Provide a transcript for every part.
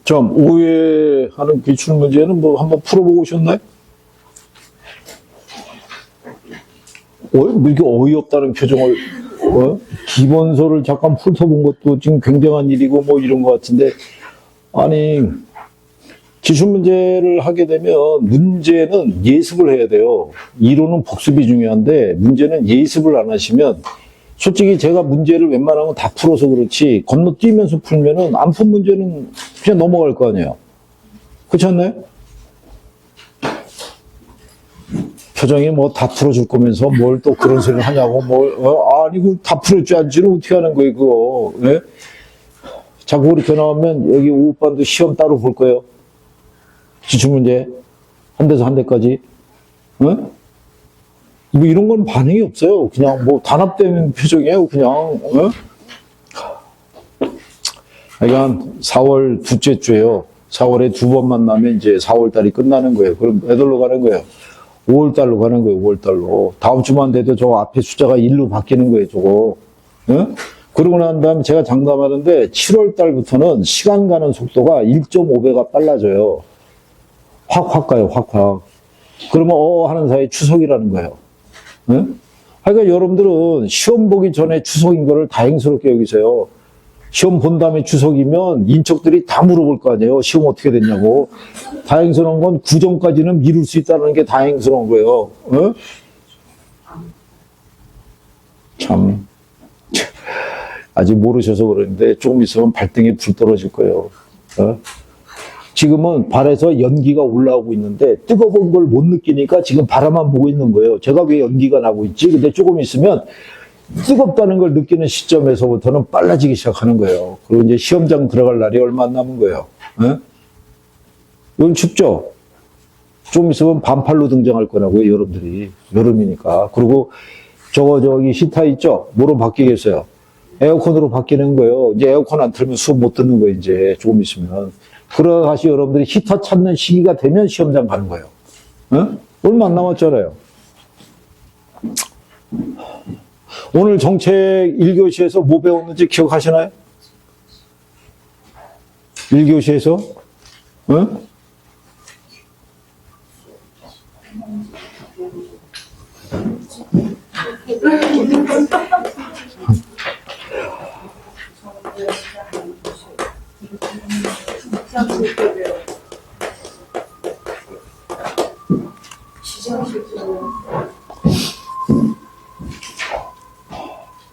좀 오해하는 기출 문제는 뭐 한번 풀어보고 오셨나요? 이렇게 어이없다는 표정을, 기본서를 잠깐 훑어본 것도 지금 굉장한 일이고 뭐 이런 것 같은데, 아니, 기출 문제를 하게 되면 문제는 예습을 해야 돼요. 이론은 복습이 중요한데 문제는 예습을 안 하시면, 솔직히 제가 문제를 웬만하면 다 풀어서 그렇지 건너뛰면서 풀면은 안 푼 문제는 그냥 넘어갈 거 아니에요. 그렇지 않나요? 표정이 뭐 다 풀어줄 거면서 뭘 또 그런 소리를 하냐고 아니고 다 풀어줄 않지는 어떻게 하는 거예요 그거. 네? 자꾸 그렇게 나오면 여기 오후반도 시험 따로 볼 거예요. 기출문제 한 대에서 한 대까지. 네? 뭐 이런 건 반응이 없어요. 그냥 뭐 단합된 표정이에요. 그냥. 그러니까 4월 둘째 주에요. 4월에 두 번 만나면 이제 4월 달이 끝나는 거예요. 그럼 몇 월로 가는 거예요? 5월 달로 가는 거예요. 5월 달로. 다음 주만 돼도 저 앞에 숫자가 1로 바뀌는 거예요. 저거. 그러고 난 다음에 제가 장담하는데 7월 달부터는 시간 가는 속도가 1.5배가 빨라져요. 확 가요. 확. 그러면 하는 사이에 추석이라는 거예요. 그러니까 여러분들은 시험 보기 전에 추석인 거를 다행스럽게 여기세요. 시험 본 다음에 추석이면 인척들이 다 물어볼 거 아니에요. 시험 어떻게 됐냐고. 다행스러운 건 구정까지는 미룰 수 있다는 게 다행스러운 거예요. 참 아직 모르셔서 그러는데 조금 있으면 발등에 불 떨어질 거예요. 지금은 발에서 연기가 올라오고 있는데 뜨거운 걸 못 느끼니까 지금 바라만 보고 있는 거예요. 제가 왜 연기가 나고 있지? 근데 조금 있으면 뜨겁다는 걸 느끼는 시점에서부터는 빨라지기 시작하는 거예요. 그리고 이제 시험장 들어갈 날이 얼마 안 남은 거예요. 이건 춥죠? 좀 있으면 반팔로 등장할 거라고요, 여러분들이. 여름이니까. 그리고 저기 히터 있죠? 뭐로 바뀌겠어요? 에어컨으로 바뀌는 거예요. 이제 에어컨 안 틀면 수업 못 듣는 거예요, 이제. 조금 있으면. 그러다시 여러분들이 히터 찾는 시기가 되면 시험장 가는 거예요. 얼마 안 남았잖아요. 오늘 정책 1교시에서 뭐 배웠는지 기억하시나요? 1교시에서?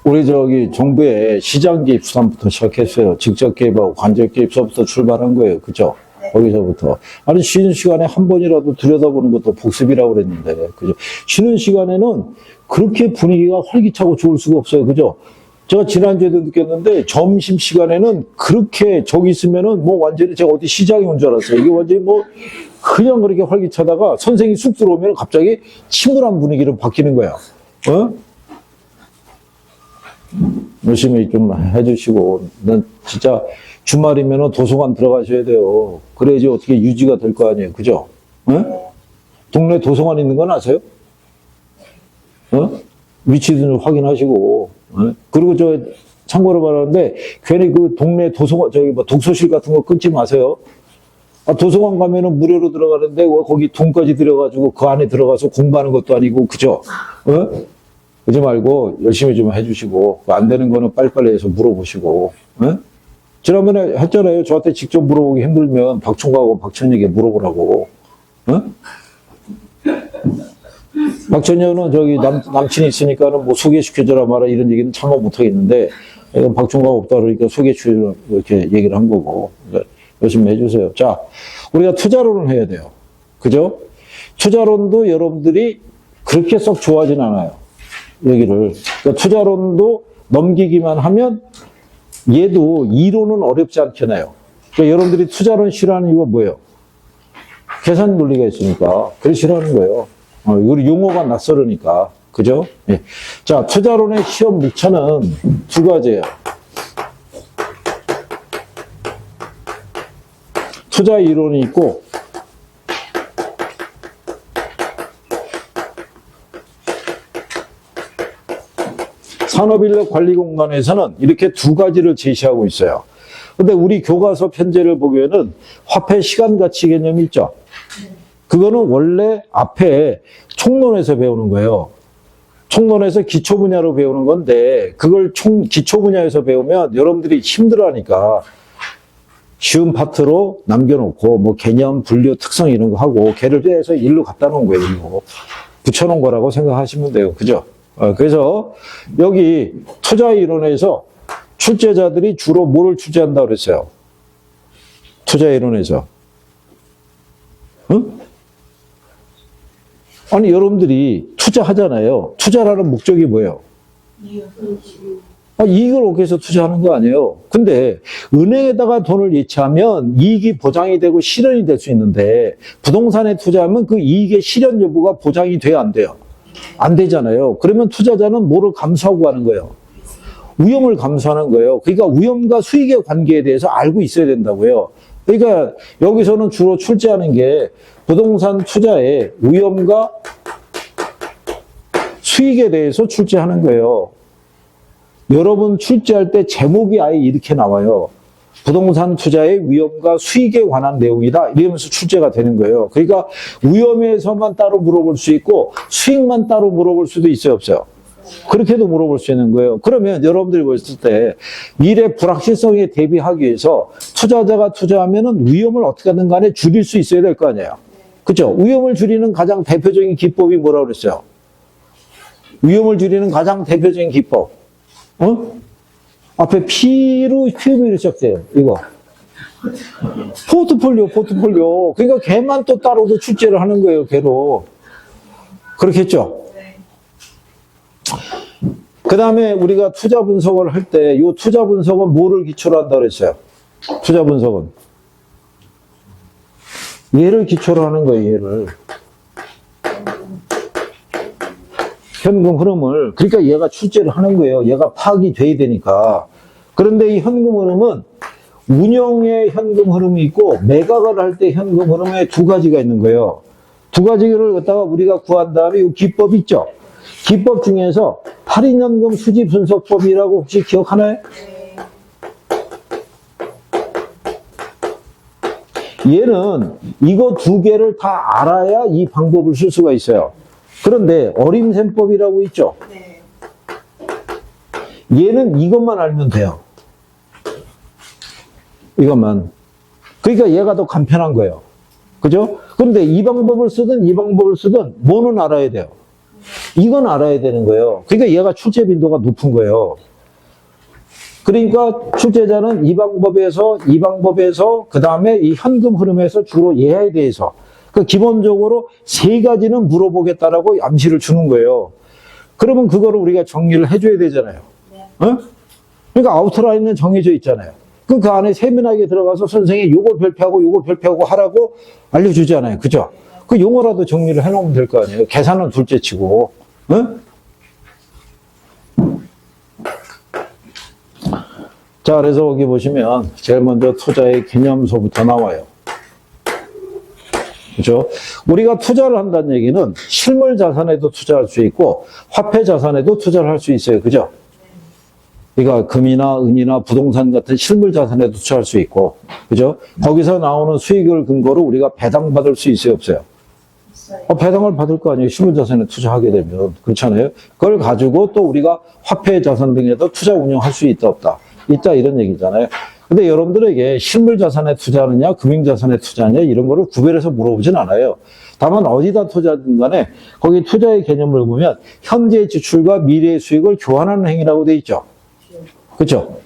우리 저기 정부의 시장 개입 수단부터 시작했어요. 직접 개입하고 간접 개입서부터 출발한 거예요. 그죠? 거기서부터. 아니, 쉬는 시간에 한 번이라도 들여다보는 것도 복습이라고 그랬는데, 그죠? 쉬는 시간에는 그렇게 분위기가 활기차고 좋을 수가 없어요. 그죠? 제가 지난주에도 느꼈는데, 점심시간에는 그렇게 저기 있으면은 뭐 완전히 제가 어디 시장에 온 줄 알았어요. 이게 완전히 뭐 그냥 그렇게 활기차다가 선생님이 쑥 들어오면 갑자기 침울한 분위기로 바뀌는 거야. 열심히 좀 해주시고, 난 진짜 주말이면 도서관 들어가셔야 돼요. 그래야지 어떻게 유지가 될 거 아니에요. 그죠? 동네 도서관 있는 건 아세요? 위치도 좀 확인하시고. 그리고 참고로 말하는데, 괜히 그 동네 도서관, 뭐 독서실 같은 거 끊지 마세요. 도서관 가면은 무료로 들어가는데, 거기 돈까지 들여가지고 그 안에 들어가서 공부하는 것도 아니고, 그죠? 그러지 말고 열심히 좀 해주시고, 안 되는 거는 빨리빨리 해서 물어보시고. 지난번에 했잖아요. 저한테 직접 물어보기 힘들면 박총각하고 박천에게 물어보라고. 박천여는 저기 남친이 있으니까는 뭐 소개시켜줘라 마라 이런 얘기는 참아 못하겠는데, 박총각 없다 그러니까 소개시켜줘라 이렇게 얘기를 한 거고. 그러니까 열심히 해주세요. 자, 우리가 투자론을 해야 돼요. 그죠? 투자론도 여러분들이 그렇게 썩 좋아하진 않아요. 여기를. 그러니까 투자론도 넘기기만 하면 얘도 이론은 어렵지 않잖아요. 그러니까 여러분들이 투자론 싫어하는 이유가 뭐예요? 계산 논리가 있으니까. 그래서 싫어하는 거예요. 우리 용어가 낯설으니까. 그죠? 예. 자, 투자론의 시험 목차는 두 가지예요. 투자 이론이 있고, 산업인력관리공단에서는 이렇게 두 가지를 제시하고 있어요. 근데 우리 교과서 편제를 보기에는 화폐 시간가치 개념이 있죠. 그거는 원래 앞에 총론에서 배우는 거예요. 총론에서 기초 분야로 배우는 건데 그걸 기초 분야에서 배우면 여러분들이 힘들어하니까 쉬운 파트로 남겨놓고 뭐 개념, 분류, 특성 이런 거 하고 걔를 빼서 일로 갖다 놓은 거예요. 일로 붙여놓은 거라고 생각하시면 돼요. 그죠? 그래서 여기 투자 이론에서 출제자들이 주로 뭐를 출제한다고 그랬어요? 투자 이론에서. 응? 아니 여러분들이 투자하잖아요. 투자라는 목적이 뭐예요? 이익을 얻기 위해서 투자하는 거 아니에요. 근데 은행에다가 돈을 예치하면 이익이 보장이 되고 실현이 될 수 있는데 부동산에 투자하면 그 이익의 실현 여부가 보장이 돼야 안 돼요. 안 되잖아요. 그러면 투자자는 뭐를 감수하고 하는 거예요? 위험을 감수하는 거예요. 그러니까 위험과 수익의 관계에 대해서 알고 있어야 된다고요. 그러니까 여기서는 주로 출제하는 게 부동산 투자의 위험과 수익에 대해서 출제하는 거예요. 여러분 출제할 때 제목이 아예 이렇게 나와요. 부동산 투자의 위험과 수익에 관한 내용이다. 이러면서 출제가 되는 거예요. 그러니까 위험에서만 따로 물어볼 수 있고 수익만 따로 물어볼 수도 있어요, 없어요? 그렇게도 물어볼 수 있는 거예요. 그러면 여러분들이 보셨을 때 미래 불확실성에 대비하기 위해서 투자자가 투자하면은 위험을 어떻게 하든 간에 줄일 수 있어야 될 거 아니에요. 그죠? 위험을 줄이는 가장 대표적인 기법이 뭐라고 그랬어요? 위험을 줄이는 가장 대표적인 기법. 앞에 P로 시작돼요. 이거. 포트폴리오. 그러니까 걔만 또 따로도 출제를 하는 거예요, 걔로. 그렇겠죠? 그 다음에 우리가 투자 분석을 할 때, 이 투자 분석은 뭐를 기초로 한다고 그랬어요? 투자 분석은. 얘를 기초로 하는 거예요, 얘를. 현금 흐름을. 그러니까 얘가 출제를 하는 거예요. 얘가 파악이 돼야 되니까. 그런데 이 현금 흐름은 운영의 현금 흐름이 있고 매각을 할 때 현금 흐름에 두 가지가 있는 거예요. 두 가지를 갖다가 우리가 구한 다음에 이 기법 있죠? 기법 중에서 할인연금 수지 분석법이라고 혹시 기억하나요? 얘는 이거 두 개를 다 알아야 이 방법을 쓸 수가 있어요. 그런데 어림셈법이라고 있죠? 얘는 이것만 알면 돼요. 이것만. 그러니까 얘가 더 간편한 거예요. 그죠? 그런데 이 방법을 쓰든 이 방법을 쓰든 뭐는 알아야 돼요? 이건 알아야 되는 거예요. 그러니까 얘가 출제 빈도가 높은 거예요. 그러니까 출제자는 이 방법에서 그 다음에 이 현금 흐름에서 주로 얘에 대해서 그 기본적으로 세 가지는 물어보겠다라고 암시를 주는 거예요. 그러면 그거를 우리가 정리를 해줘야 되잖아요. 그러니까 아우트라인은 정해져 있잖아요. 그럼 그 안에 세밀하게 들어가서 선생님이 요거 별표하고 하라고 알려주잖아요. 그죠? 그 용어라도 정리를 해놓으면 될 거 아니에요. 계산은 둘째 치고. 자, 그래서 여기 보시면 제일 먼저 투자의 개념서부터 나와요. 그죠? 우리가 투자를 한다는 얘기는 실물 자산에도 투자할 수 있고 화폐 자산에도 투자를 할 수 있어요. 그죠? 그러니까 금이나 은이나 부동산 같은 실물 자산에도 투자할 수 있고, 그죠? 거기서 나오는 수익을 근거로 우리가 배당받을 수 있어요, 없어요? 배당을 받을 거 아니에요. 실물 자산에 투자하게 되면. 그렇잖아요? 그걸 가지고 또 우리가 화폐 자산 등에도 투자 운영할 수 있다, 없다. 있다, 이런 얘기잖아요. 근데 여러분들에게 실물 자산에 투자하느냐, 금융 자산에 투자하느냐, 이런 거를 구별해서 물어보진 않아요. 다만 어디다 투자든 간에 거기 투자의 개념을 보면 현재 지출과 미래의 수익을 교환하는 행위라고 돼 있죠. 그렇죠?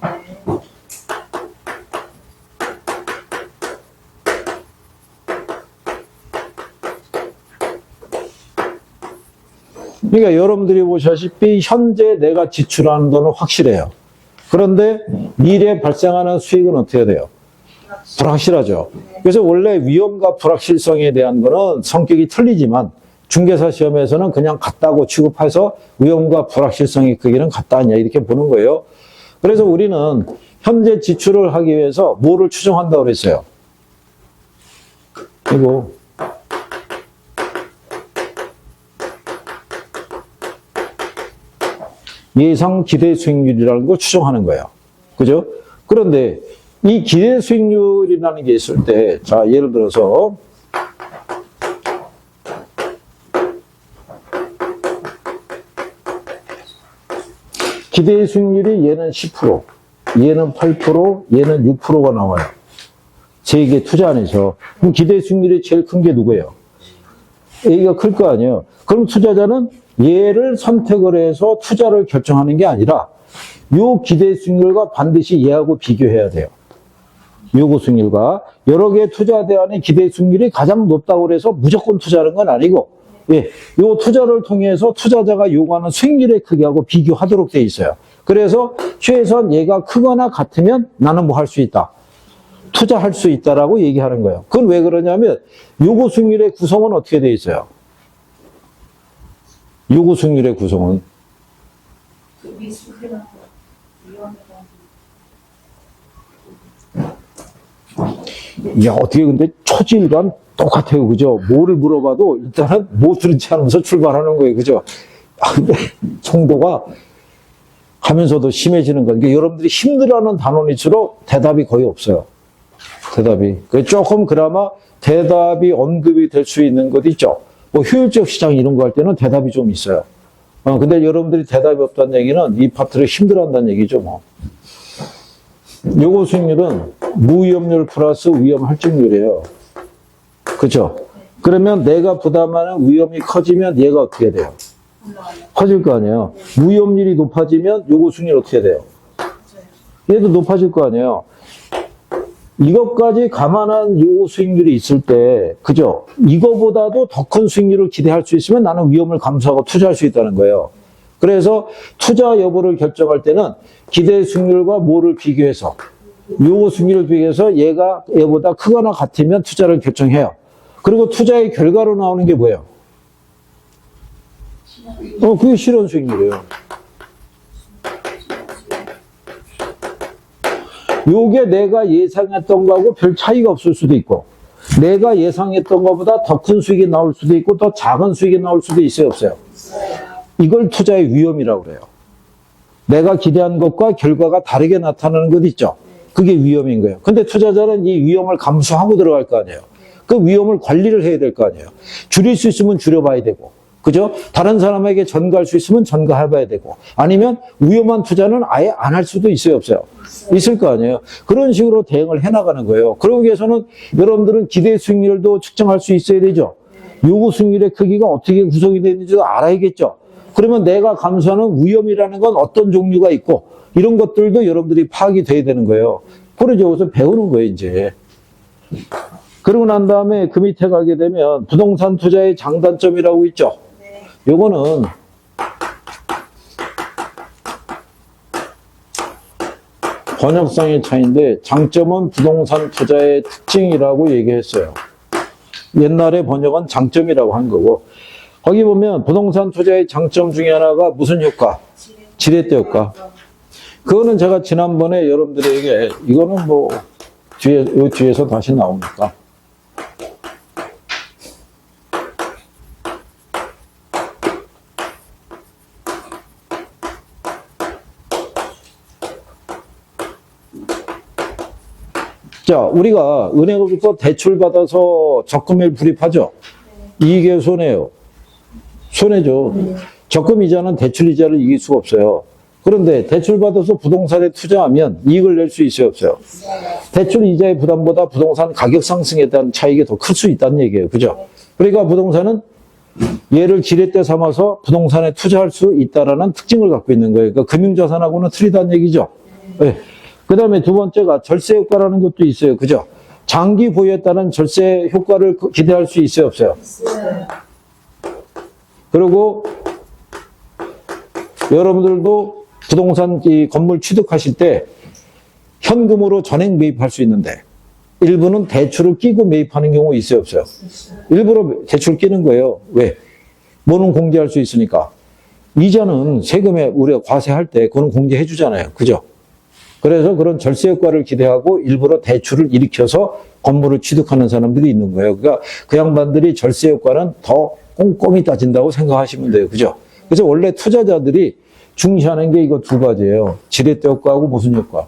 그러니까 여러분들이 보시다시피 현재 내가 지출하는 돈은 확실해요. 그런데 미래에 발생하는 수익은 어떻게 돼요? 불확실하죠. 그래서 원래 위험과 불확실성에 대한 거는 성격이 틀리지만 중개사 시험에서는 그냥 같다고 취급해서 위험과 불확실성의 크기는 같다 아니냐 이렇게 보는 거예요. 그래서 우리는 현재 지출을 하기 위해서 뭐를 추정한다고 그랬어요? 이거. 예상 기대 수익률이라는 걸 추정하는 거예요. 그죠? 그런데 이 기대 수익률이라는 게 있을 때, 자, 예를 들어서, 기대 수익률이 얘는 10%, 얘는 8%, 얘는 6%가 나와요. 세 개 투자 안에서. 그럼 기대 수익률이 제일 큰 게 누구예요? A가 클 거 아니에요. 그럼 투자자는 얘를 선택을 해서 투자를 결정하는 게 아니라 요 기대 수익률과 반드시 얘하고 비교해야 돼요. 요거 수익률과 여러 개의 투자 대안의 기대 수익률이 가장 높다고 해서 무조건 투자하는 건 아니고, 예, 요 투자를 통해서 투자자가 요구하는 수익률의 크기하고 비교하도록 돼 있어요. 그래서 최소한 얘가 크거나 같으면 나는 뭐 할 수 있다. 투자할 수 있다라고 얘기하는 거예요. 그건 왜 그러냐면 요거 수익률의 구성은 어떻게 돼 있어요? 요거 수익률의 구성은 야, 어떻게 근데 초지일관 똑같아요. 그죠? 뭐를 물어봐도 일단은 못 들은 체 하면서 출발하는 거예요. 그죠? 아, 근데 정도가 하면서도 심해지는 거니까 여러분들이 힘들어하는 단원일수록 대답이 거의 없어요. 대답이. 조금 그나마 대답이 언급이 될 수 있는 것 있죠. 뭐 효율적 시장 이런 거 할 때는 대답이 좀 있어요. 근데 여러분들이 대답이 없다는 얘기는 이 파트를 힘들어한다는 얘기죠, 뭐. 요거 수익률은 무위험률 플러스 위험 할증률이에요. 그죠? 그러면 내가 부담하는 위험이 커지면 얘가 어떻게 돼요? 커질 거 아니에요. 무위험률이 높아지면 요거 수익률 어떻게 돼요? 얘도 높아질 거 아니에요. 이것까지 감안한 요 수익률이 있을 때, 그죠? 이거보다도 더 큰 수익률을 기대할 수 있으면 나는 위험을 감수하고 투자할 수 있다는 거예요. 그래서 투자 여부를 결정할 때는 기대 수익률과 뭐를 비교해서, 요 수익률을 비교해서 얘보다 크거나 같으면 투자를 결정해요. 그리고 투자의 결과로 나오는 게 뭐예요? 그게 실현 수익률이에요. 요게 내가 예상했던 거하고 별 차이가 없을 수도 있고, 내가 예상했던 것보다 더 큰 수익이 나올 수도 있고, 더 작은 수익이 나올 수도 있어요, 없어요? 이걸 투자의 위험이라고 그래요. 내가 기대한 것과 결과가 다르게 나타나는 것 있죠? 그게 위험인 거예요. 근데 투자자는 이 위험을 감수하고 들어갈 거 아니에요. 그 위험을 관리를 해야 될 거 아니에요. 줄일 수 있으면 줄여봐야 되고, 그죠? 다른 사람에게 전가할 수 있으면 전가해봐야 되고, 아니면 위험한 투자는 아예 안 할 수도 있어요, 없어요? 있을 거 아니에요. 그런 식으로 대응을 해나가는 거예요. 그러기 위해서는 여러분들은 기대 수익률도 측정할 수 있어야 되죠. 요구 수익률의 크기가 어떻게 구성이 되는지도 알아야겠죠. 그러면 내가 감수하는 위험이라는 건 어떤 종류가 있고, 이런 것들도 여러분들이 파악이 돼야 되는 거예요. 그래서 여기서 배우는 거예요, 이제. 그러고 난 다음에 그 밑에 가게 되면 부동산 투자의 장단점이라고 있죠. 요거는 번역상의 차이인데 장점은 부동산 투자의 특징이라고 얘기했어요. 옛날에 번역은 장점이라고 한 거고, 거기 보면 부동산 투자의 장점 중에 하나가 무슨 효과? 지렛대 효과. 그거는 제가 지난번에 여러분들에게, 이거는 뭐 요 뒤에서 다시 나오니까. 자, 우리가 은행으로부터 대출받아서 적금을 불입하죠. 이익에 손해요. 손해죠. 적금 이자는 대출 이자를 이길 수가 없어요. 그런데 대출받아서 부동산에 투자하면 이익을 낼 수 있어요, 없어요? 대출 이자의 부담보다 부동산 가격 상승에 대한 차익이 더 클 수 있다는 얘기예요. 그죠? 그러니까 부동산은 얘를 지렛대 삼아서 부동산에 투자할 수 있다라는 특징을 갖고 있는 거예요. 그러니까 금융자산하고는 틀리다는 얘기죠. 네. 그 다음에 두 번째가 절세 효과라는 것도 있어요. 그죠? 장기 보유에 따른 절세 효과를 기대할 수 있어요, 없어요? 그리고 여러분들도 부동산 이 건물 취득하실 때 현금으로 전액 매입할 수 있는데 일부는 대출을 끼고 매입하는 경우 있어요, 없어요? 일부러 대출 끼는 거예요. 왜? 뭐는 공제할 수 있으니까. 이자는 세금에 우리가 과세할 때 그거는 공제해 주잖아요. 그죠? 그래서 그런 절세 효과를 기대하고 일부러 대출을 일으켜서 건물을 취득하는 사람들이 있는 거예요. 그러니까 그 양반들이 절세 효과는 더 꼼꼼히 따진다고 생각하시면 돼요. 그죠? 그래서 원래 투자자들이 중시하는 게 이거 두 가지예요. 지렛대 효과하고 무슨 효과?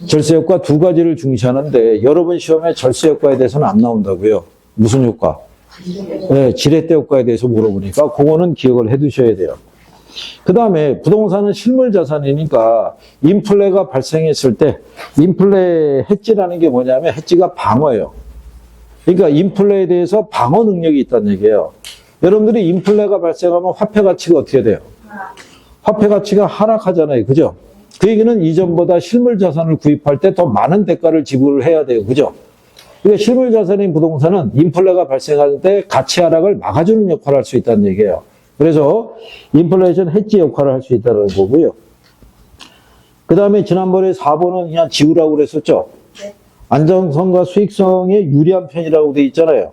절세 효과 두 가지를 중시하는데 여러분 시험에 절세 효과에 대해서는 안 나온다고요. 무슨 효과? 네, 지렛대 효과에 대해서 물어보니까 그거는 기억을 해 두셔야 돼요. 그 다음에 부동산은 실물 자산이니까 인플레가 발생했을 때 인플레 해지라는 게 뭐냐면 해지가 방어예요. 그러니까 인플레에 대해서 방어 능력이 있다는 얘기예요. 여러분들이 인플레가 발생하면 화폐 가치가 어떻게 돼요? 화폐 가치가 하락하잖아요. 그죠? 그 얘기는 이전보다 실물 자산을 구입할 때 더 많은 대가를 지불을 해야 돼요. 그죠? 그러니까 실물 자산인 부동산은 인플레가 발생할 때 가치 하락을 막아주는 역할을 할 수 있다는 얘기예요. 그래서 인플레이션 해지 역할을 할 수 있다는 거고요. 그 다음에 지난번에 4번은 그냥 지우라고 그랬었죠. 네. 안정성과 수익성에 유리한 편이라고 돼 있잖아요.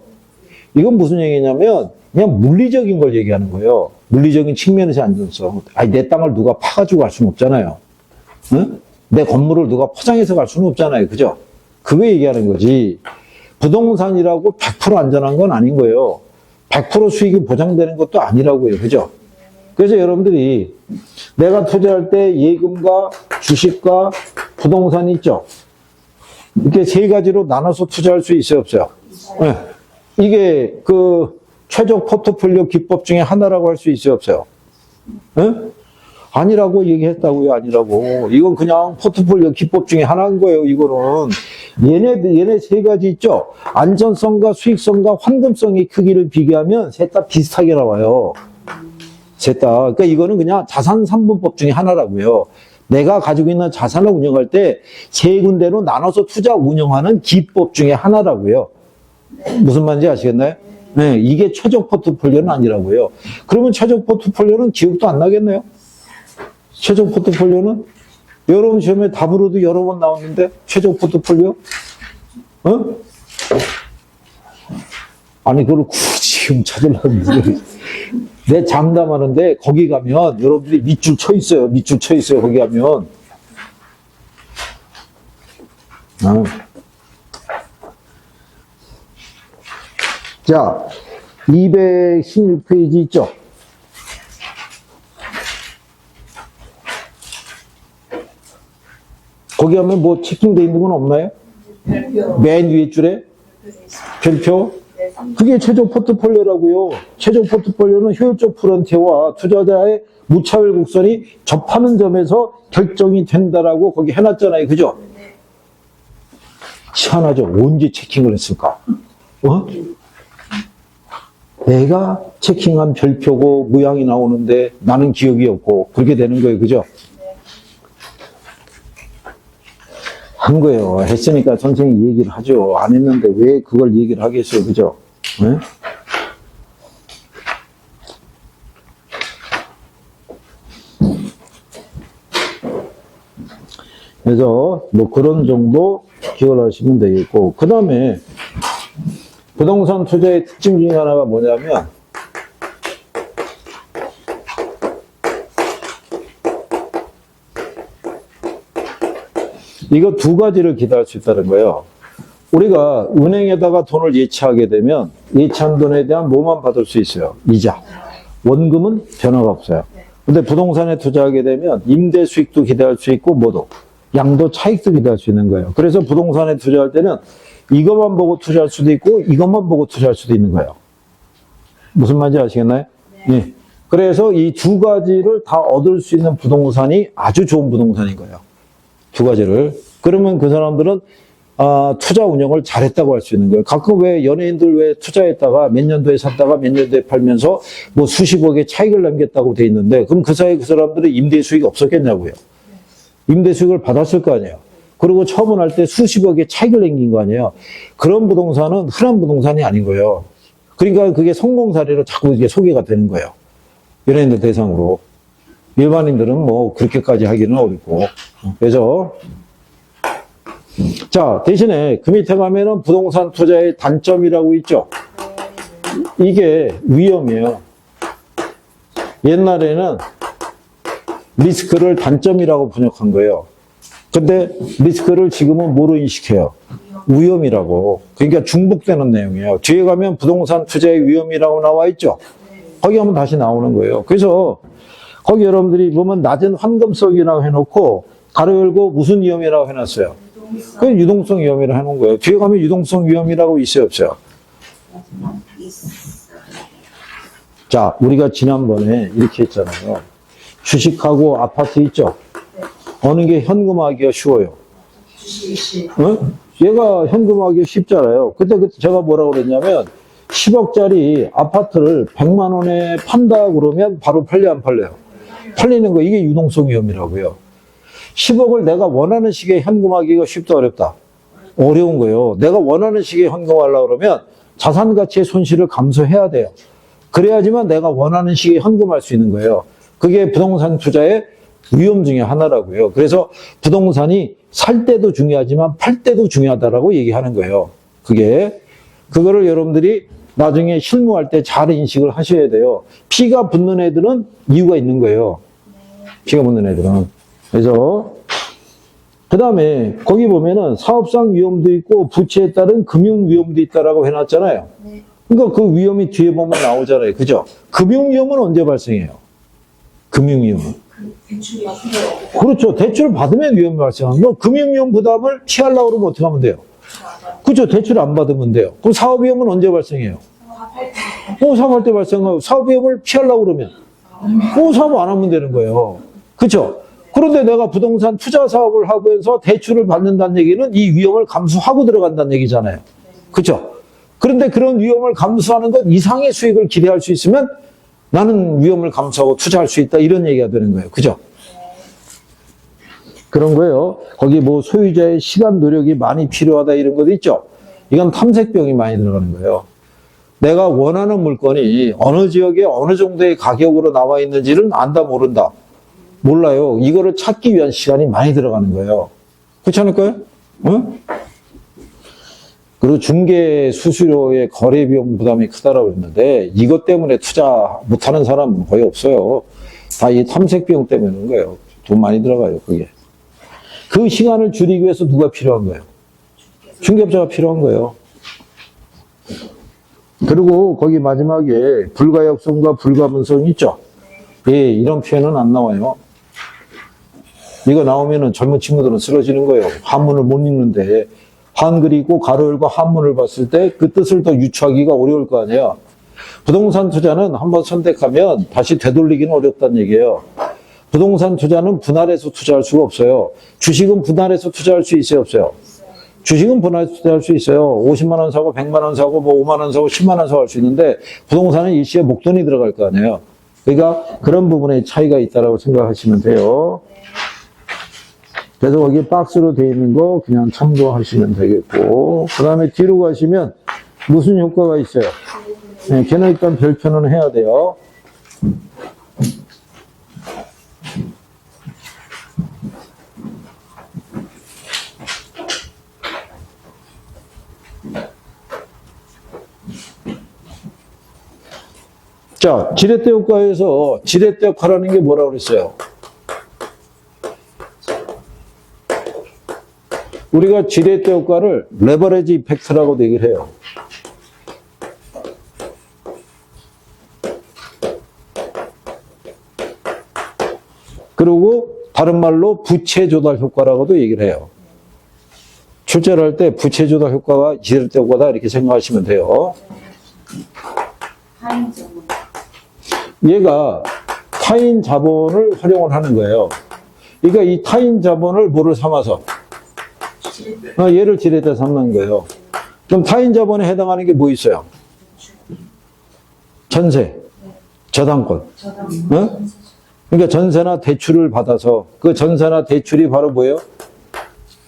이건 무슨 얘기냐면 그냥 물리적인 걸 얘기하는 거예요. 물리적인 측면에서 안정성. 아니, 내 땅을 누가 파가지고 갈 수는 없잖아요. 응? 내 건물을 누가 포장해서 갈 수는 없잖아요. 그죠? 그거 얘기하는 거지. 부동산이라고 100% 안전한 건 아닌 거예요. 100% 수익이 보장되는 것도 아니라고요. 그죠? 그래서 여러분들이 내가 투자할 때 예금과 주식과 부동산이 있죠? 이렇게 세 가지로 나눠서 투자할 수 있어요? 없어요? 네. 이게 그 최적 포트폴리오 기법 중에 하나라고 할 수 있어요? 없어요? 네? 아니라고 얘기했다고요. 아니라고. 이건 그냥 포트폴리오 기법 중에 하나인 거예요. 이거는. 얘네 세 가지 있죠? 안전성과 수익성과 환금성의 크기를 비교하면 셋 다 비슷하게 나와요. 셋 다. 그러니까 이거는 그냥 자산 3분법 중에 하나라고요. 내가 가지고 있는 자산을 운영할 때 세 군데로 나눠서 투자 운영하는 기법 중에 하나라고요. 무슨 말인지 아시겠나요? 네, 이게 최적 포트폴리오는 아니라고요. 그러면 최적 포트폴리오는 기억도 안 나겠네요? 최적 포트폴리오는? 여러분 시험에 답으로도 여러 번 나왔는데 최적 포트폴리오? 어? 아니 그걸 굳이 지금 찾으려고 내 장담하는데 거기 가면 여러분들이 밑줄 쳐 있어요. 밑줄 쳐 있어요. 거기 가면. 자, 216페이지 있죠? 거기 하면 뭐 체킹되어 있는 건 없나요? 별표. 맨 위에 줄에? 별표? 그게 최종 포트폴리오라고요. 최종 포트폴리오는 효율적 프론티어와 투자자의 무차별 곡선이 접하는 점에서 결정이 된다라고 거기 해놨잖아요. 그죠? 희한하죠. 언제 체킹을 했을까? 어? 내가 체킹한 별표고 모양이 나오는데 나는 기억이 없고 그렇게 되는 거예요. 그죠? 한 거예요. 했으니까 선생님이 얘기를 하죠. 안 했는데 왜 그걸 얘기를 하겠어요. 그죠? 네? 그래서 뭐 그런 정도 기억을 하시면 되겠고, 그 다음에 부동산 투자의 특징 중에 하나가 뭐냐면 이거 두 가지를 기대할 수 있다는 거예요. 우리가 은행에다가 돈을 예치하게 되면 예치한 돈에 대한 뭐만 받을 수 있어요? 이자. 원금은 변화가 없어요. 근데 부동산에 투자하게 되면 임대 수익도 기대할 수 있고 뭐도 양도 차익도 기대할 수 있는 거예요. 그래서 부동산에 투자할 때는 이것만 보고 투자할 수도 있고 이것만 보고 투자할 수도 있는 거예요. 무슨 말인지 아시겠나요? 네. 그래서 이 두 가지를 다 얻을 수 있는 부동산이 아주 좋은 부동산인 거예요. 두 가지를. 그러면 그 사람들은 투자 운영을 잘했다고 할 수 있는 거예요. 가끔 왜 연예인들 왜 투자했다가 몇 년도에 샀다가 몇 년도에 팔면서 뭐 수십억의 차익을 남겼다고 돼 있는데 그럼 그 사이에 그 사람들은 임대 수익이 없었겠냐고요. 임대 수익을 받았을 거 아니에요. 그리고 처분할 때 수십억의 차익을 남긴 거 아니에요. 그런 부동산은 흔한 부동산이 아닌 거예요. 그러니까 그게 성공 사례로 자꾸 이게 소개가 되는 거예요. 연예인들 대상으로. 일반인들은 뭐 그렇게까지 하기는 어렵고. 그래서 자, 대신에 그 밑에 가면은 부동산 투자의 단점이라고 있죠. 이게 위험이에요. 옛날에는 리스크를 단점이라고 번역한 거예요. 근데 리스크를 지금은 뭐로 인식해요? 위험이라고. 그러니까 중복되는 내용이에요. 뒤에 가면 부동산 투자의 위험이라고 나와 있죠. 거기 하면 다시 나오는 거예요. 그래서 거기 여러분들이 보면 낮은 환금성이라고 해놓고 가로 열고 무슨 위험이라고 해놨어요. 그 유동성 위험이라고 해놓은 거예요. 뒤에 가면 유동성 위험이라고 있어요, 없어요? 자, 우리가 지난번에 이렇게 했잖아요. 주식하고 아파트 있죠? 어느 게 현금화하기가 쉬워요? 어? 얘가 현금화하기 쉽잖아요. 그때 제가 뭐라고 그랬냐면 10억짜리 아파트를 100만 원에 판다 그러면 바로 팔려 안 팔려요? 팔리는 거, 이게 유동성 위험이라고요. 10억을 내가 원하는 시기에 현금화하기가 쉽다 어렵다? 어려운 거예요. 내가 원하는 시기에 현금화하려고 그러면 자산 가치의 손실을 감소해야 돼요. 그래야지만 내가 원하는 시기에 현금할 수 있는 거예요. 그게 부동산 투자의 위험 중에 하나라고요. 그래서 부동산이 살 때도 중요하지만 팔 때도 중요하다라고 얘기하는 거예요. 그거를 여러분들이 나중에 실무할 때 잘 인식을 하셔야 돼요. 피가 붙는 애들은 이유가 있는 거예요. 피가 붙는 애들은. 그래서 그 다음에 거기 보면은 사업상 위험도 있고 부채에 따른 금융 위험도 있다라고 해놨잖아요. 그러니까 그 위험이 뒤에 보면 나오잖아요. 그죠? 금융 위험은 언제 발생해요? 금융 위험은. 그렇죠. 대출 받으면 위험이 발생하는 거. 금융 위험 부담을 피하려고 그러면 어떻게 하면 돼요? 그렇죠. 대출 안 받으면 돼요. 그럼 사업 위험은 언제 발생해요? 사업할 때 발생하고 사업 위험을 피하려고 그러면 사업 안 하면 되는 거예요. 그렇죠? 그런데 내가 부동산 투자 사업을 하면서 대출을 받는다는 얘기는 이 위험을 감수하고 들어간다는 얘기잖아요. 그렇죠? 그런데 그런 위험을 감수하는 것 이상의 수익을 기대할 수 있으면 나는 위험을 감수하고 투자할 수 있다 이런 얘기가 되는 거예요. 그죠? 그런 거예요. 거기 뭐 소유자의 시간 노력이 많이 필요하다 이런 것도 있죠. 이건 탐색병이 많이 들어가는 거예요. 내가 원하는 물건이 어느 지역에 어느 정도의 가격으로 나와 있는지를 안다 모른다. 몰라요. 이거를 찾기 위한 시간이 많이 들어가는 거예요. 그렇지 않을까요? 응? 그리고 중개 수수료의 거래 비용 부담이 크다라고 그랬는데 이것 때문에 투자 못하는 사람은 거의 없어요. 다 이 탐색 비용 때문인 거예요. 돈 많이 들어가요, 그게. 그 시간을 줄이기 위해서 누가 필요한 거예요? 중개업자가 필요한 거예요. 그리고 거기 마지막에 불가역성과 불가분성 있죠? 예, 이런 표현은 안 나와요. 이거 나오면은 젊은 친구들은 쓰러지는 거예요. 한문을 못 읽는데 한글이 있고 가로 열고 한문을 봤을 때 그 뜻을 더 유추하기가 어려울 거 아니에요. 부동산 투자는 한번 선택하면 다시 되돌리기는 어렵다는 얘기예요. 부동산 투자는 분할해서 투자할 수가 없어요. 주식은 분할해서 투자할 수 있어요, 없어요? 주식은 분할해서 투자할 수 있어요. 50만 원 사고 100만 원 사고 뭐 5만 원 사고 10만 원 사고 할 수 있는데 부동산은 일시에 목돈이 들어갈 거 아니에요. 그러니까 그런 부분에 차이가 있다고 생각하시면 돼요. 그래서 거기 박스로 되어 있는 거 그냥 참고하시면 되겠고, 그 다음에 뒤로 가시면 무슨 효과가 있어요? 네, 걔는 일단 별표는 해야 돼요. 자, 지렛대 효과에서 지렛대 역할하는 게 뭐라고 그랬어요? 우리가 지렛대 효과를 레버리지 이펙트라고도 얘기를 해요. 그리고 다른 말로 부채 조달 효과라고도 얘기를 해요. 출제를 할 때 부채 조달 효과가 지렛대 효과다 이렇게 생각하시면 돼요. 얘가 타인 자본을 활용을 하는 거예요. 그러니까 이 타인 자본을 뭐를 삼아서? 얘를 지렛대 삼는 거예요. 그럼 타인 자본에 해당하는 게 뭐 있어요? 전세, 저당권. 그러니까 전세나 대출을 받아서 그 전세나 대출이 바로 뭐예요?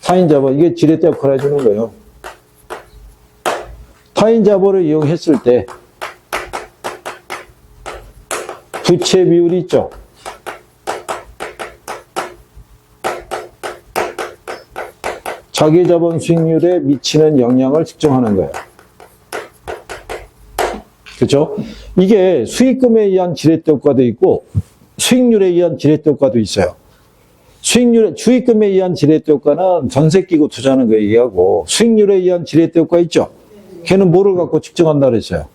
타인 자본. 이게 지렛대 역할을 해주는 거예요. 타인 자본을 이용했을 때 부채 비율이 있죠. 자기 자본 수익률에 미치는 영향을 측정하는 거예요. 그렇죠? 이게 수익금에 의한 지렛대 효과도 있고 수익률에 의한 지렛대 효과도 있어요. 수익금에 의한 지렛대 효과는 전세 끼고 투자하는 거 얘기하고, 수익률에 의한 지렛대 효과 있죠? 걔는 뭐를 갖고 측정한다 그랬어요?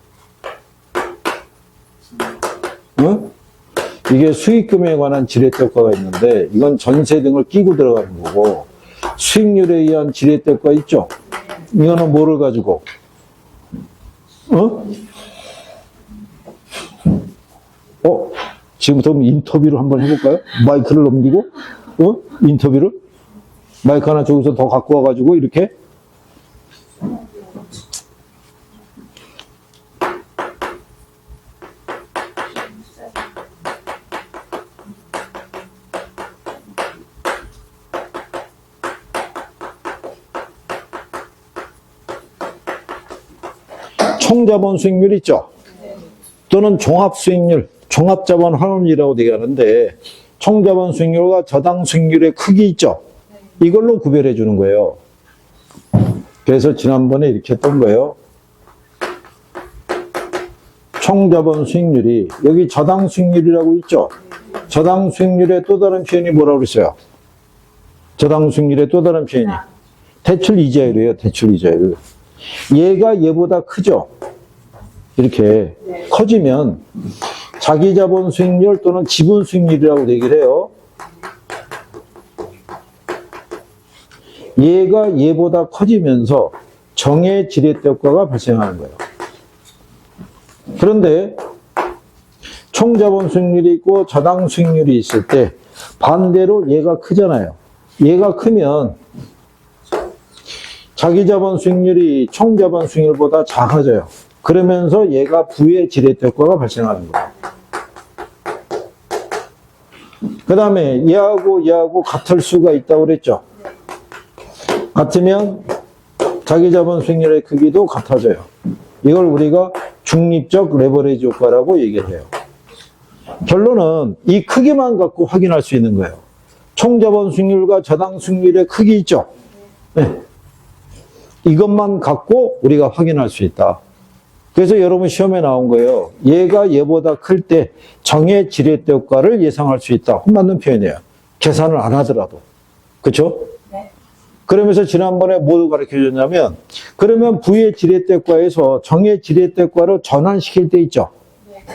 어? 이게 수익금에 관한 지렛대효과가 있는데 이건 전세 등을 끼고 들어가는 거고 수익률에 의한 지렛대효과 있죠? 이거는 뭐를 가지고? 지금부터 인터뷰를 한번 해볼까요? 마이크를 넘기고, 인터뷰를? 마이크 하나 저기서 더 갖고 와가지고, 이렇게. 총자본 수익률 있죠? 또는 종합수익률, 종합자본 환원율이라고 얘기하는데 총자본 수익률과 저당 수익률의 크기 있죠? 이걸로 구별해 주는 거예요. 그래서 지난번에 이렇게 했던 거예요. 총자본 수익률이 여기 저당 수익률이라고 있죠? 저당 수익률의 또 다른 표현이 뭐라고 그랬어요? 저당 수익률의 또 다른 표현이 대출 이자율이에요. 대출 이자율. 얘가 얘보다 크죠? 이렇게 커지면 자기 자본 수익률 또는 지분 수익률이라고 얘기를 해요. 얘가 얘보다 커지면서 정의 지렛대 효과가 발생하는 거예요. 그런데 총자본 수익률이 있고 저당 수익률이 있을 때 반대로 얘가 크잖아요. 얘가 크면 자기 자본 수익률이 총자본 수익률보다 작아져요. 그러면서 얘가 부의 지렛대 효과가 발생하는 거예요. 그 다음에 얘하고 같을 수가 있다고 그랬죠. 같으면 자기 자본 수익률의 크기도 같아져요. 이걸 우리가 중립적 레버리지 효과라고 얘기를 해요. 결론은 이 크기만 갖고 확인할 수 있는 거예요. 총자본 수익률과 저당 수익률의 크기 있죠. 네. 이것만 갖고 우리가 확인할 수 있다. 그래서 여러분 시험에 나온 거예요. 얘가 얘보다 클 때 정의 지렛대 효과를 예상할 수 있다. 맞는 표현이에요. 계산을 안 하더라도. 그렇죠? 네. 그러면서 지난번에 뭐 가르쳐 줬냐면 그러면 부의 지렛대 효과에서 정의 지렛대 효과로 전환시킬 때 있죠.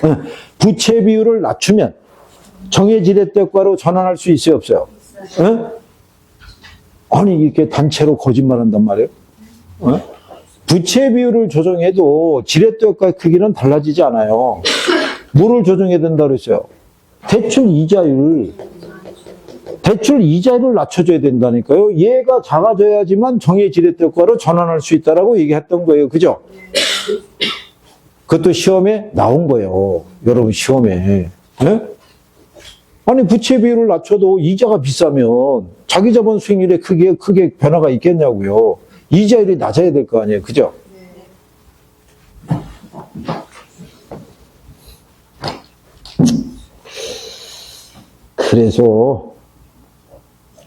네. 부채 비율을 낮추면 정의 지렛대 효과로 전환할 수 있어요, 없어요? 네? 아니 이렇게 단체로 거짓말한단 말이에요. 부채 비율을 조정해도 지렛대 효과의 크기는 달라지지 않아요. 뭐를 조정해야 된다 그랬어요? 대출 이자율을 낮춰줘야 된다니까요. 얘가 작아져야지만 정의 지렛대 효과로 전환할 수 있다라고 얘기했던 거예요. 그죠? 그것도 시험에 나온 거예요. 여러분 시험에. 네? 아니 부채 비율을 낮춰도 이자가 비싸면 자기 자본 수익률의 크기에 크게 변화가 있겠냐고요. 이자율이 낮아야 될 거 아니에요. 그죠? 그래서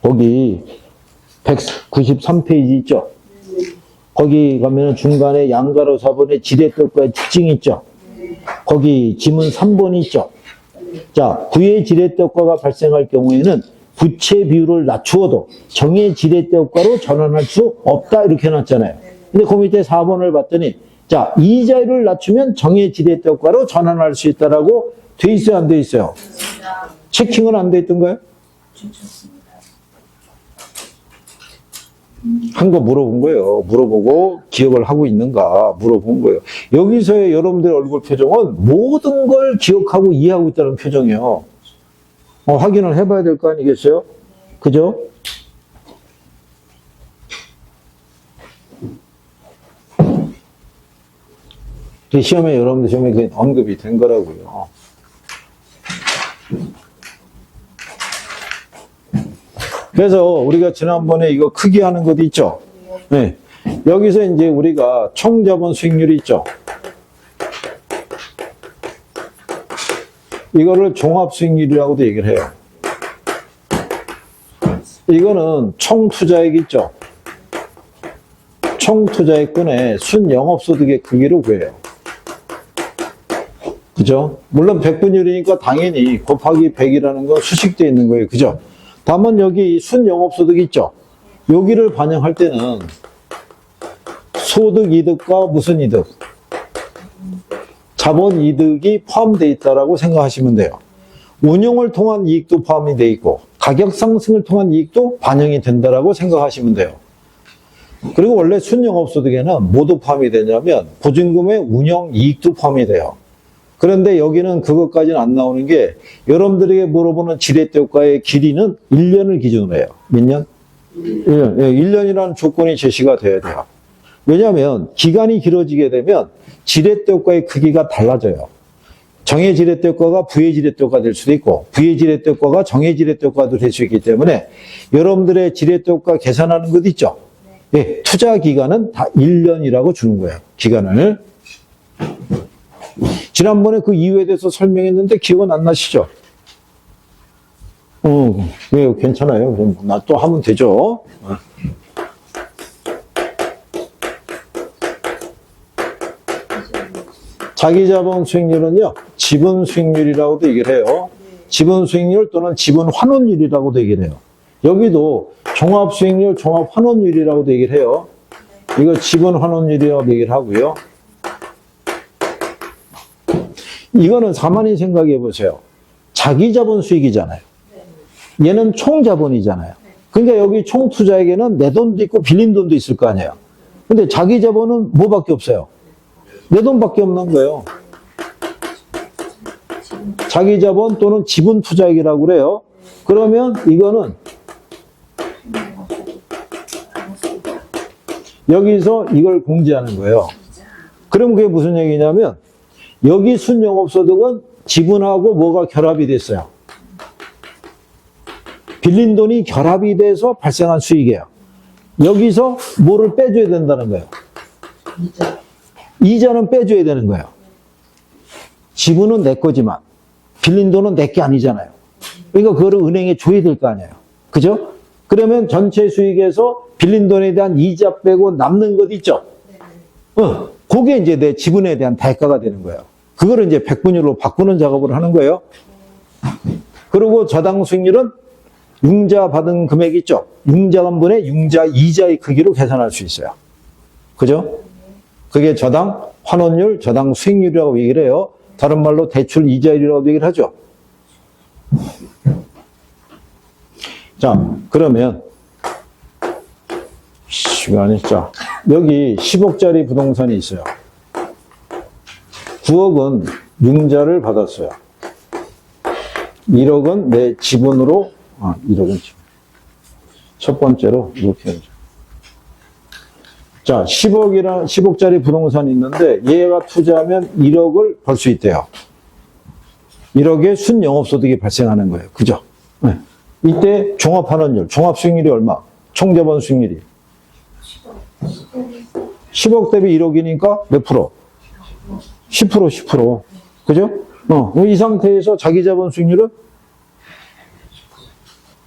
거기 193페이지 있죠? 거기 가면 중간에 양가로 4번의 지렛대효과의 특징이 있죠? 거기 지문 3번이 있죠? 자, 부의 지렛대효과가 발생할 경우에는 부채 비율을 낮추어도 정의 지렛대 효과로 전환할 수 없다 이렇게 해놨잖아요. 근데 그 밑에 4번을 봤더니 자 이자율을 낮추면 정의 지렛대 효과로 전환할 수 있다라고 돼 있어요, 안 돼 있어요? 체킹은 안 돼 있던 거예요? 한 거 물어본 거예요. 물어보고 기억을 하고 있는가 물어본 거예요. 여기서의 여러분들의 얼굴 표정은 모든 걸 기억하고 이해하고 있다는 표정이에요. 확인을 해봐야 될 거 아니겠어요? 그죠? 시험에, 여러분들 시험에 그게 언급이 된 거라고요. 그래서 우리가 지난번에 이거 크기 하는 것도 있죠? 네. 여기서 이제 우리가 총자본 수익률이 있죠? 이거를 종합수익률이라고도 얘기를 해요. 이거는 총투자액 있죠? 총투자액분의 순영업소득의 크기로 구해요. 그죠? 물론 100분율이니까 당연히 곱하기 100이라는 건 수식되어 있는 거예요. 그죠? 다만 여기 순영업소득 있죠? 여기를 반영할 때는 소득 이득과 무슨 이득? 자본 이득이 포함되어 있다라고 생각하시면 돼요. 운용을 통한 이익도 포함이 되어 있고 가격 상승을 통한 이익도 반영이 된다라고 생각하시면 돼요. 그리고 원래 순영업소득에는 뭐도 포함이 되냐면 보증금의 운영 이익도 포함이 돼요. 그런데 여기는 그것까지는 안 나오는 게 여러분들에게 물어보는 지렛대효과의 길이는 1년을 기준으로 해요. 몇 년? 1년. 1년이라는 조건이 제시가 돼야 돼요. 왜냐하면 기간이 길어지게 되면 지렛대효과의 크기가 달라져요. 정의 지렛대효과가 부의 지렛대효과가 될 수도 있고 부의 지렛대효과가 정의 지렛대효과도 될 수 있기 때문에 여러분들의 지렛대효과 계산하는 것 있죠? 네, 투자 기간은 다 1년이라고 주는 거예요. 기간을. 지난번에 그 이유에 대해서 설명했는데 기억은 안 나시죠? 네, 괜찮아요. 그럼 나 또 하면 되죠. 자기자본 수익률은요, 지분 수익률이라고도 얘기를 해요. 지분 수익률 또는 지분 환원율이라고도 얘기를 해요. 여기도 종합 수익률, 종합 환원율이라고도 얘기를 해요. 이거 지분 환원율이라고 얘기를 하고요. 이거는 가만히 생각해 보세요. 자기자본 수익이잖아요. 얘는 총자본이잖아요. 그러니까 여기 총투자에게는 내 돈도 있고 빌린 돈도 있을 거 아니에요. 근데 자기자본은 뭐밖에 없어요? 내 돈밖에 없는 거예요. 자기자본 또는 지분투자액이라고 그래요. 그러면 이거는 여기서 이걸 공제하는 거예요. 그럼 그게 무슨 얘기냐면 여기 순영업소득은 지분하고 뭐가 결합이 됐어요. 빌린 돈이 결합이 돼서 발생한 수익이에요. 여기서 뭐를 빼줘야 된다는 거예요. 이자는 빼줘야 되는 거예요. 지분은 내 거지만 빌린 돈은 내 게 아니잖아요. 그러니까 그거를 은행에 줘야 될 거 아니에요. 그죠? 그러면 전체 수익에서 빌린 돈에 대한 이자 빼고 남는 것 있죠? 그게 이제 내 지분에 대한 대가가 되는 거예요. 그거를 이제 백분율로 바꾸는 작업을 하는 거예요. 그리고 저당 수익률은 융자 받은 금액 있죠? 융자분의 융자 이자의 크기로 계산할 수 있어요. 그죠? 그게 저당 환원율, 저당 수익률이라고 얘기를 해요. 다른 말로 대출 이자율이라고 얘기를 하죠. 자, 그러면 시간이 자 여기 10억짜리 부동산이 있어요. 9억은 융자를 받았어요. 1억은 내 지분으로 1억은 지분. 첫 번째로 이렇게 하죠. 자, 10억짜리 부동산이 있는데 얘가 투자하면 1억을 벌 수 있대요. 1억의 순영업소득이 발생하는 거예요. 그죠? 네. 이때 종합환원율, 종합수익률이 얼마? 총자본 수익률이 10억 대비 1억이니까 몇 프로? 10%. 그죠? 이 상태에서 자기자본 수익률은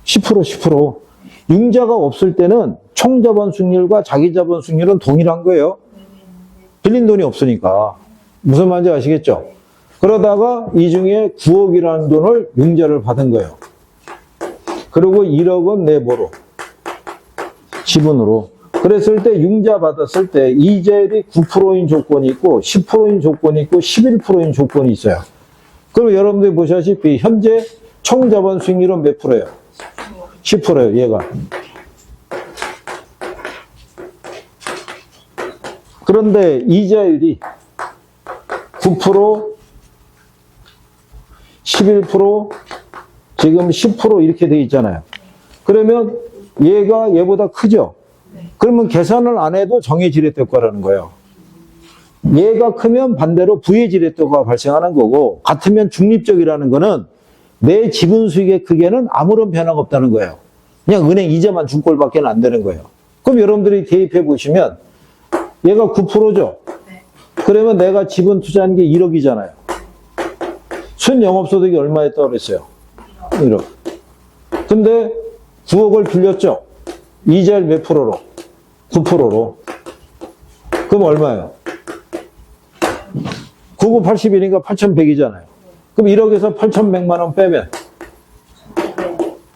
10%. 융자가 없을 때는 총자본 수익률과 자기자본 수익률은 동일한 거예요. 빌린 돈이 없으니까. 무슨 말인지 아시겠죠? 그러다가 이 중에 9억이라는 돈을 융자를 받은 거예요. 그리고 1억은 내 뭐로? 지분으로. 그랬을 때 융자 받았을 때 이자율이 9%인 조건이 있고 10%인 조건이 있고 11%인 조건이 있어요. 그럼 여러분들이 보시다시피 현재 총자본 수익률은 몇 프로예요? 10%예요, 얘가. 그런데 이자율이 9%, 11%, 지금 10% 이렇게 돼 있잖아요. 그러면 얘가 얘보다 크죠? 그러면 계산을 안 해도 정의 지렛대효과라는 거예요. 얘가 크면 반대로 부의 지렛대효과가 발생하는 거고, 같으면 중립적이라는 거는 내 지분 수익의 크기에는 아무런 변화가 없다는 거예요. 그냥 은행 이자만 준 꼴밖에 안 되는 거예요. 그럼 여러분들이 대입해 보시면 얘가 9%죠? 그러면 내가 지분 투자한 게 1억이잖아요. 순영업소득이 얼마였다고 그랬어요? 1억. 근데 9억을 빌렸죠? 이자율 몇 프로로? 9%로. 그럼 얼마예요? 9, 9, 80이니까 8,100이잖아요. 그럼 1억에서 8,100만 원 빼면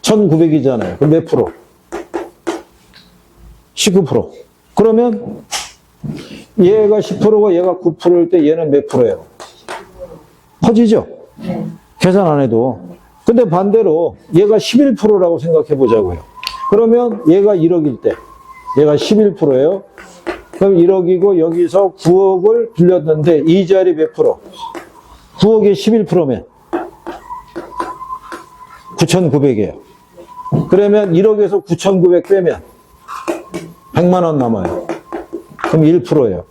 1,900이잖아요. 그럼 몇 프로? 19%. 그러면 얘가 10%고 얘가 9%일 때 얘는 몇 프로예요? 커지죠? 계산 안 해도. 근데 반대로 얘가 11%라고 생각해 보자고요. 그러면 얘가 1억일 때, 얘가 11%예요. 그럼 1억이고 여기서 9억을 빌렸는데 이자율이 몇 프로? 9억에 11%면 9,900이에요. 그러면 1억에서 9,900 빼면 100만 원 남아요. 그럼 1%예요.